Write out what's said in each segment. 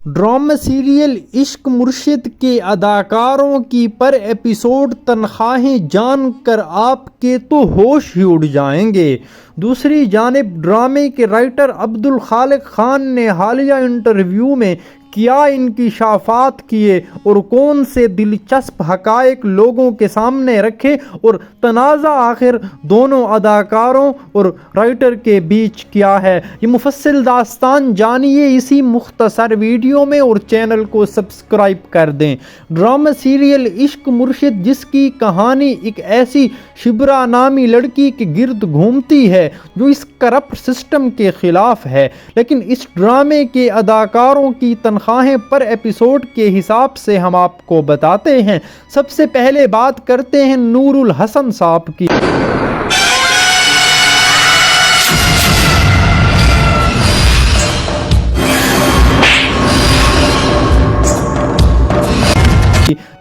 Drama serial عشق مرشد کے اداکاروں کی پر ایپیسوڈ تنخواہیں جان کر آپ کے تو ہوش ہی اڑ جائیں گے۔ دوسری جانب ڈرامے کے رائٹر عبدالخالق خان نے حالیہ انٹرویو میں کیا انکشافات کیے اور کون سے دلچسپ حقائق لوگوں کے سامنے رکھے اور تنازع آخر دونوں اداکاروں اور رائٹر کے بیچ کیا ہے، یہ مفصل داستان جانیے اسی مختصر ویڈیو میں اور چینل کو سبسکرائب کر دیں۔ ڈرامہ سیریل عشق مرشد، جس کی کہانی ایک ایسی شبرا نامی لڑکی کے گرد گھومتی ہے جو اس کرپٹ سسٹم کے خلاف ہے، لیکن اس ڈرامے کے اداکاروں کی تنخواہیں پر ایپیسوڈ کے حساب سے ہم آپ کو بتاتے ہیں۔ سب سے پہلے بات کرتے ہیں نور الحسن صاحب کی۔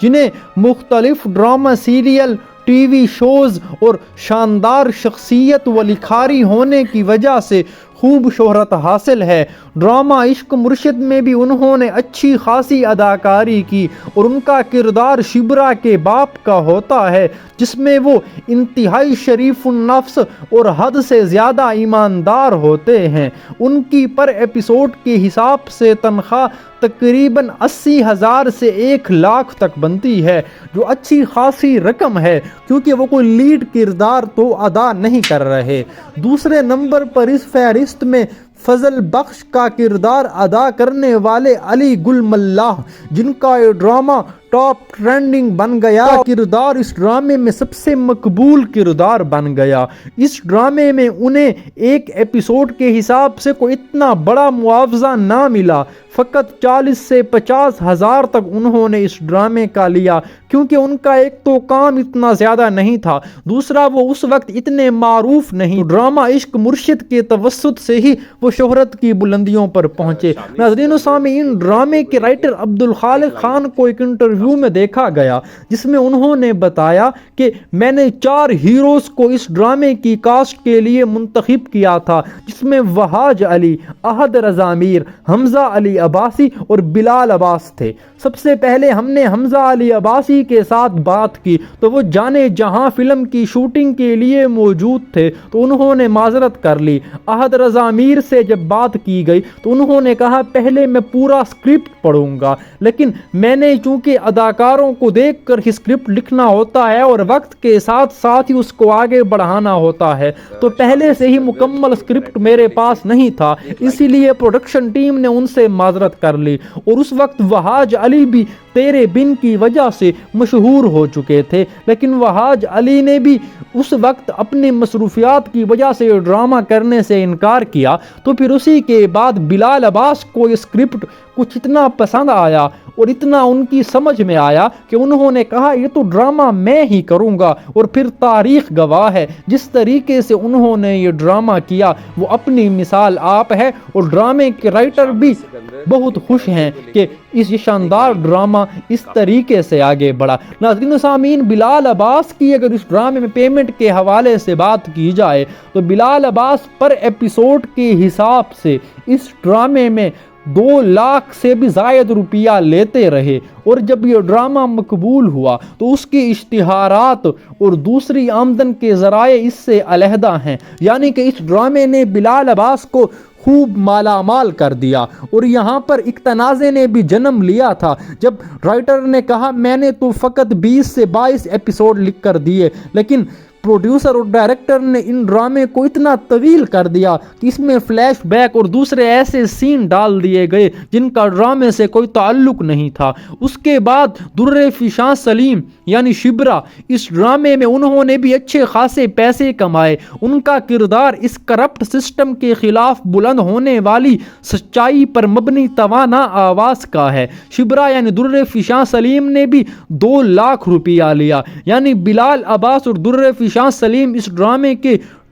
جنہیں مختلف ڈرامہ سیریل، ٹی وی شوز اور شاندار شخصیت و لکھاری ہونے کی وجہ سے خوب شہرت حاصل ہے۔ ڈرامہ عشق مرشد میں بھی انہوں نے اچھی خاصی اداکاری کی اور ان کا کردار شبرا کے باپ کا ہوتا ہے، جس میں وہ انتہائی شریف النفس اور حد سے زیادہ ایماندار ہوتے ہیں۔ ان کی پر ایپیسوڈ کے حساب سے تنخواہ تقریباً 80,000 سے 1,00,000 تک بنتی ہے، جو اچھی خاصی رقم ہے کیونکہ وہ کوئی لیڈ کردار تو ادا نہیں کر رہے۔ دوسرے نمبر پر اس فہرست میں فضل بخش کا کردار ادا کرنے والے علی گل ملاح، جن کا یہ ڈرامہ ٹاپ ٹرینڈنگ بن گیا۔ کردار اس ڈرامے میں سب سے مقبول کردار بن گیا۔ اس ڈرامے میں انہیں ایک ایپیسوڈ کے حساب سے کوئی اتنا بڑا معاوضہ نہ ملا، فقط 40 سے 50,000 تک انہوں نے اس ڈرامے کا لیا، کیونکہ ان کا ایک تو کام اتنا زیادہ نہیں تھا، دوسرا وہ اس وقت اتنے معروف نہیں۔ ڈرامہ عشق مرشد کے توسط سے ہی وہ شہرت کی بلندیوں پر پہنچے۔ ناظرین و سامعین، ڈرامے کے رائٹر عبدالخالق خان کو ایک انٹرویو میں دیکھا گیا جس میں انہوں نے بتایا کہ میں نے 4 ہیروز کو اس ڈرامے کی کاسٹ کے لیے منتخب کیا تھا، جس میں وہاج علی، احد رضا میر، حمزہ علی عباسی اور بلال عباس تھے۔ سب سے پہلے ہم نے حمزہ علی عباسی کے ساتھ بات کی تو وہ جانے جہاں فلم کی شوٹنگ کے لیے موجود تھے تو انہوں نے معذرت کر لی۔ احد رضا میر سے جب بات کی گئی تو انہوں نے کہا پہلے میں پورا سکرپٹ پڑھوں گا، لیکن میں نے چونکہ اداکاروں کو دیکھ کر ہی سکرپٹ لکھنا ہوتا ہے اور وقت کے ساتھ ساتھ ہی اس کو آگے بڑھانا ہوتا ہے، تو پہلے سے ہی مکمل سکرپٹ میرے پاس نہیں تھا، اسی لیے پروڈکشن ٹیم نے ان سے معذرت کر لی۔ اور اس وقت وہاج علی بھی تیرے بن کی وجہ سے مشہور ہو چکے تھے، لیکن وہاج علی نے بھی اس وقت اپنی مصروفیات کی وجہ سے ڈرامہ کرنے سے انکار کیا۔ تو پھر اسی کے بعد بلال عباس کو یہ سکرپٹ کچھ اتنا پسند آیا اور اتنا ان کی سمجھ میں آیا کہ انہوں نے کہا یہ تو ڈرامہ میں ہی کروں گا، اور پھر تاریخ گواہ ہے جس طریقے سے انہوں نے یہ ڈرامہ کیا، وہ اپنی مثال آپ ہے، اور ڈرامے کے رائٹر بھی بہت خوش ہیں کہ اس شاندار ڈرامہ اس طریقے سے آگے بڑھا۔ ناظرین و سامعین، بلال عباس کی اگر اس ڈرامے میں پیمنٹ کے حوالے سے بات کی جائے تو بلال عباس پر ایپیسوڈ کے حساب سے اس ڈرامے میں 2,00,000 سے بھی زائد روپیہ لیتے رہے، اور جب یہ ڈرامہ مقبول ہوا تو اس کی اشتہارات اور دوسری آمدن کے ذرائع اس سے علیحدہ ہیں، یعنی کہ اس ڈرامے نے بلال عباس کو خوب مالا مال کر دیا۔ اور یہاں پر ایک تنازع نے بھی جنم لیا تھا، جب رائٹر نے کہا میں نے تو فقط 20 سے 22 ایپیسوڈ لکھ کر دیے، لیکن پروڈیوسر اور ڈائریکٹر نے ان ڈرامے کو اتنا طویل کر دیا کہ اس میں فلیش بیک اور دوسرے ایسے سین ڈال دیے گئے جن کا ڈرامے سے کوئی تعلق نہیں تھا۔ اس کے بعد در فشاں سلیم یعنی شبرا، اس ڈرامے میں انہوں نے بھی اچھے خاصے پیسے کمائے۔ ان کا کردار اس کرپٹ سسٹم کے خلاف بلند ہونے والی سچائی پر مبنی توانا آواز کا ہے۔ شبرا یعنی در فشاں سلیم نے بھی 2,00,000 روپیہ لیا، یعنی بلال عباس اور در فشاں سلیم اس ڈرامے کے